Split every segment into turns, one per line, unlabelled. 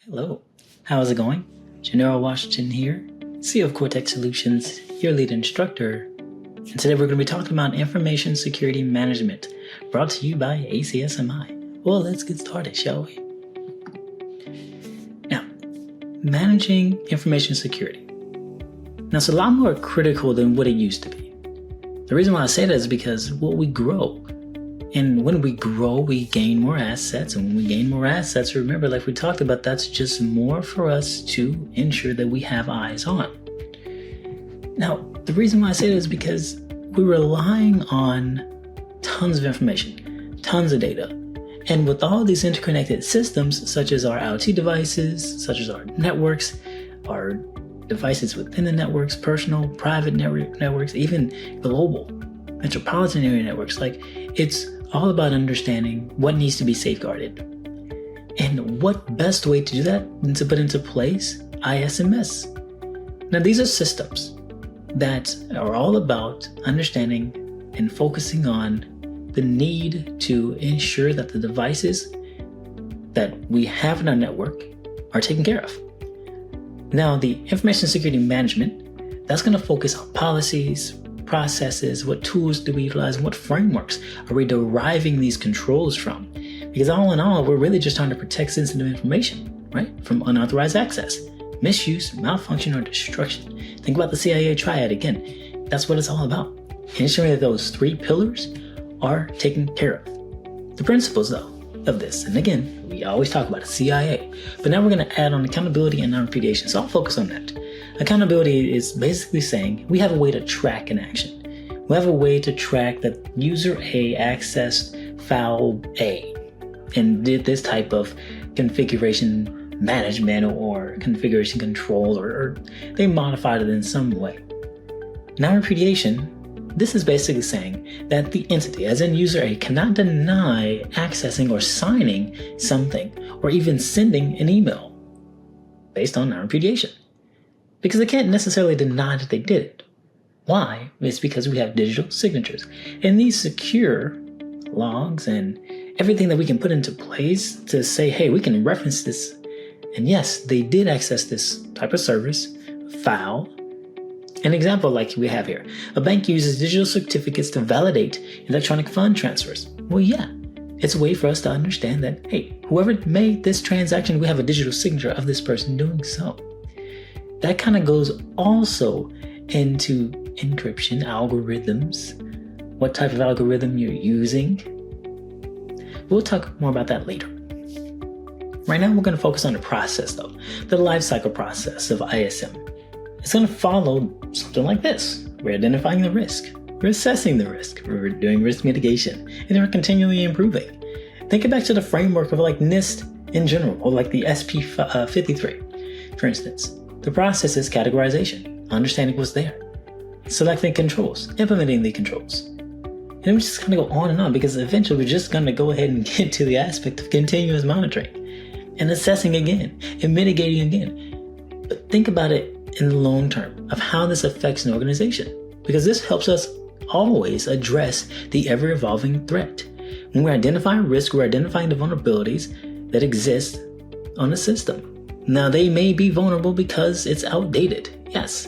Hello, how's it going? Gennaro Washington here, CEO of Cortex Solutions, your lead instructor. And today we're going to be talking about information security management, brought to you by ACSMI. Well, let's get started, shall we? Now, managing information security. Now, it's a lot more critical than what it used to be. The reason why I say that is because we grow. And when we grow, we gain more assets. And when we gain more assets, remember, like we talked about, that's just more for us to ensure that we have eyes on. Now, the reason why I say that is because we're relying on tons of information, tons of data. And with all these interconnected systems, such as our IoT devices, such as our networks, our devices within the networks, personal, private networks, even global, metropolitan area networks, it's all about understanding what needs to be safeguarded. And what best way to do that than to put into place ISMS. Now, these are systems that are all about understanding and focusing on the need to ensure that the devices that we have in our network are taken care of. Now, the information security management, that's going to focus on policies, processes, what tools do we utilize, and what frameworks are we deriving these controls from? Because all in all, we're really just trying to protect sensitive information, right? From unauthorized access, misuse, malfunction, or destruction. Think about the CIA triad again. That's what it's all about. Ensuring that those three pillars are taken care of. The principles, though, of this, and again, we always talk about the CIA, but now we're going to add on accountability and non-repudiation. So I'll focus on that. Accountability is basically saying we have a way to track an action. We have a way to track that user A accessed file A and did this type of configuration management or configuration control, or they modified it in some way. Non-repudiation, this is basically saying that the entity, as in user A, cannot deny accessing or signing something or even sending an email based on non-repudiation. Because they can't necessarily deny that they did it. Why? It's because we have digital signatures. And these secure logs and everything that we can put into place to say, hey, we can reference this. And yes, they did access this type of service, file. An example like we have here. A bank uses digital certificates to validate electronic fund transfers. Well, yeah, it's a way for us to understand that, hey, whoever made this transaction, we have a digital signature of this person doing so. That kind of goes also into encryption algorithms, what type of algorithm you're using. We'll talk more about that later. Right now, we're going to focus on the process, though, the lifecycle process of ISM. It's going to follow something like this. We're identifying the risk. We're assessing the risk. We're doing risk mitigation. And then we're continually improving. Think back to the framework of like NIST in general, or like the SP53, for instance. The process is categorization, understanding what's there, selecting controls, implementing the controls. And then we just kind of go on and on, because eventually we're just going to go ahead and get to the aspect of continuous monitoring and assessing again and mitigating again. But think about it in the long term of how this affects an organization, because this helps us always address the ever-evolving threat. When we're identifying risk, we're identifying the vulnerabilities that exist on the system. Now, they may be vulnerable because it's outdated, yes.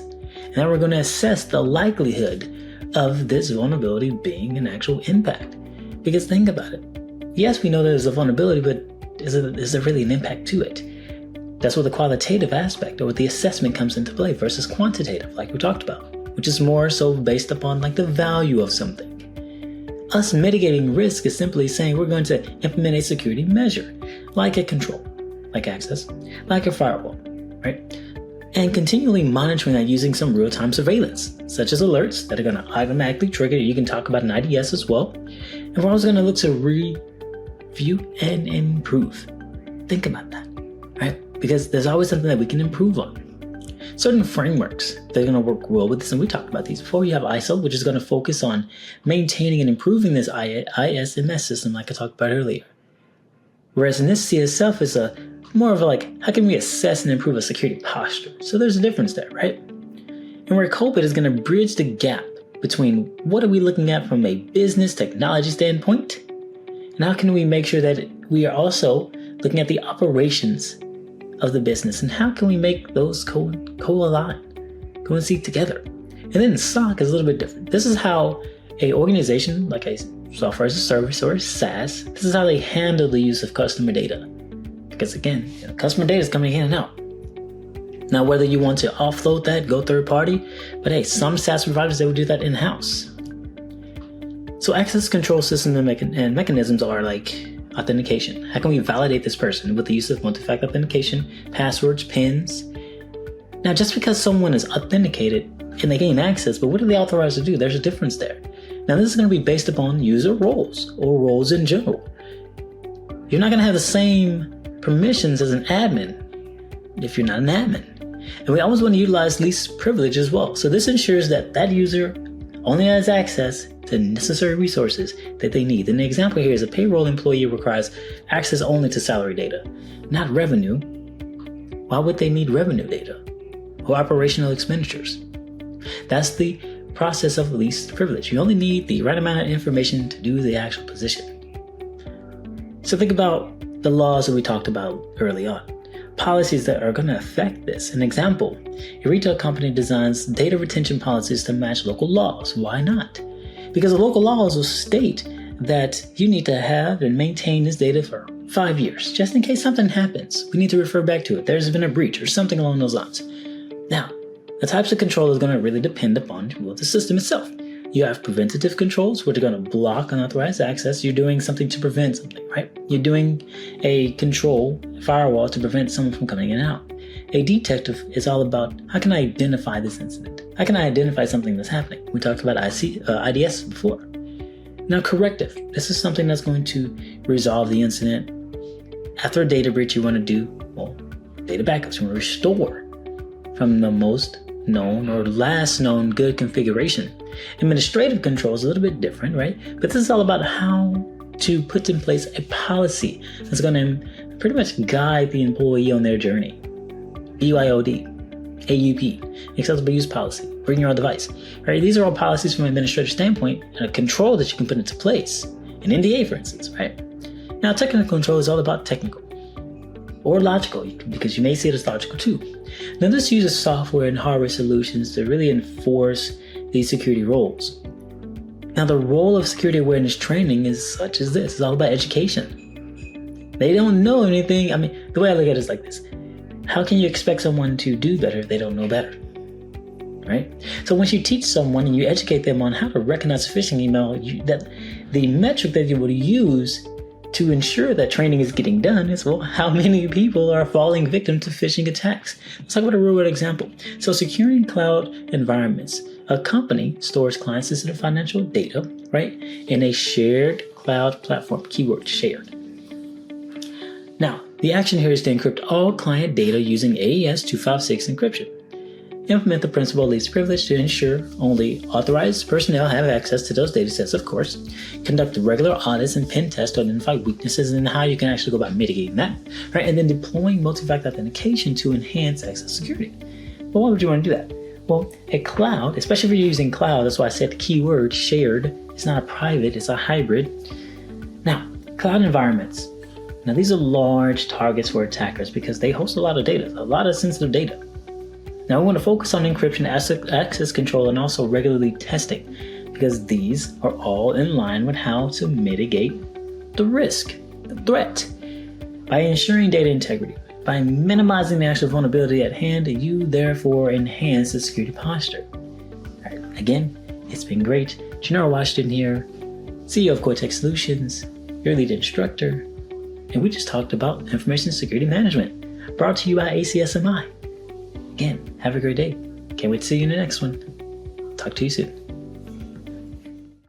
Now we're going to assess the likelihood of this vulnerability being an actual impact. Because think about it. Yes, we know there's a vulnerability, but is there really an impact to it? That's where the qualitative aspect or the assessment comes into play versus quantitative, like we talked about, which is more so based upon like the value of something. Us mitigating risk is simply saying we're going to implement a security measure, like a control, like access, like a firewall, right? And continually monitoring that using some real-time surveillance, such as alerts that are going to automatically trigger. You can talk about an IDS as well. And we're also going to look to review and improve. Think about that, right? Because there's always something that we can improve on. Certain frameworks that are going to work well with this, and we talked about these before. You have ISO, which is going to focus on maintaining and improving this ISMS system like I talked about earlier. Whereas NIST itself is more of how can we assess and improve a security posture? So there's a difference there, right? And where COPIT is going to bridge the gap between what are we looking at from a business technology standpoint, and how can we make sure that we are also looking at the operations of the business, and how can we make those coincide together? And then SOC is a little bit different. This is how a organization like a software as a service or SaaS, this is how they handle the use of customer data. Because again, customer data is coming in and out. Now, whether you want to offload that, go third party, but hey, some SaaS providers, they would do that in-house. So access control systems and mechanisms are like authentication. How can we validate this person with the use of multi-factor authentication, passwords, PINs? Now, just because someone is authenticated and they gain access, but what are they authorized to do? There's a difference there. Now, this is going to be based upon user roles or roles in general. You're not going to have the same permissions as an admin if you're not an admin. And we always want to utilize least privilege as well. So this ensures that that user only has access to necessary resources that they need. And the example here is a payroll employee requires access only to salary data, not revenue. Why would they need revenue data or operational expenditures? That's the process of least privilege. You only need the right amount of information to do the actual position. So think about the laws that we talked about early on. Policies that are going to affect this. An example, a retail company designs data retention policies to match local laws. Why not? Because the local laws will state that you need to have and maintain this data for 5 years, just in case something happens. We need to refer back to it. There's been a breach or something along those lines. Now, the types of control is going to really depend upon the system itself. You have preventative controls, which are going to block unauthorized access. You're doing something to prevent something, right? You're doing a control firewall to prevent someone from coming in and out. A detective is all about, how can I identify this incident? How can I identify something that's happening? We talked about IDS before. Now, corrective. This is something that's going to resolve the incident. After a data breach, you want to do, data backups. You want to restore from the most known or last known good configuration. Administrative control is a little bit different, right? But this is all about how to put in place a policy that's going to pretty much guide the employee on their journey. BYOD, AUP, acceptable use policy, bring your own device, right? These are all policies from an administrative standpoint and a control that you can put into place. An NDA, for instance, right? Now, technical control is all about technical or logical, because you may see it as logical too. Now, this uses software and hardware solutions to really enforce these security roles. Now, the role of security awareness training is such as this. It's all about education. They don't know anything. I mean, the way I look at it is like this. How can you expect someone to do better if they don't know better? Right? So once you teach someone and you educate them on how to recognize a phishing email, that the metric that you would use to ensure that training is getting done is, how many people are falling victim to phishing attacks? Let's talk about a real world example. So securing cloud environments. A company stores client-sensitive financial data, right, in a shared cloud platform, keyword shared. Now, the action here is to encrypt all client data using AES 256 encryption. Implement the principle of least privilege to ensure only authorized personnel have access to those datasets, of course. Conduct regular audits and pen tests to identify weaknesses and how you can actually go about mitigating that, right? And then deploying multi-factor authentication to enhance access security. But why would you want to do that? Well, a cloud, especially if you're using cloud, that's why I said the keyword shared. It's not a private, it's a hybrid. Now, cloud environments. Now, these are large targets for attackers because they host a lot of data, a lot of sensitive data. Now, we want to focus on encryption, access control, and also regularly testing, because these are all in line with how to mitigate the risk, the threat. By ensuring data integrity, by minimizing the actual vulnerability at hand, you therefore enhance the security posture. All right, again, it's been great. Gennaro Washington here, CEO of Cortex Solutions, your lead instructor, and we just talked about information security management, brought to you by ACSMI. Again, have a great day. Can't wait to see you in the next one. Talk to you soon.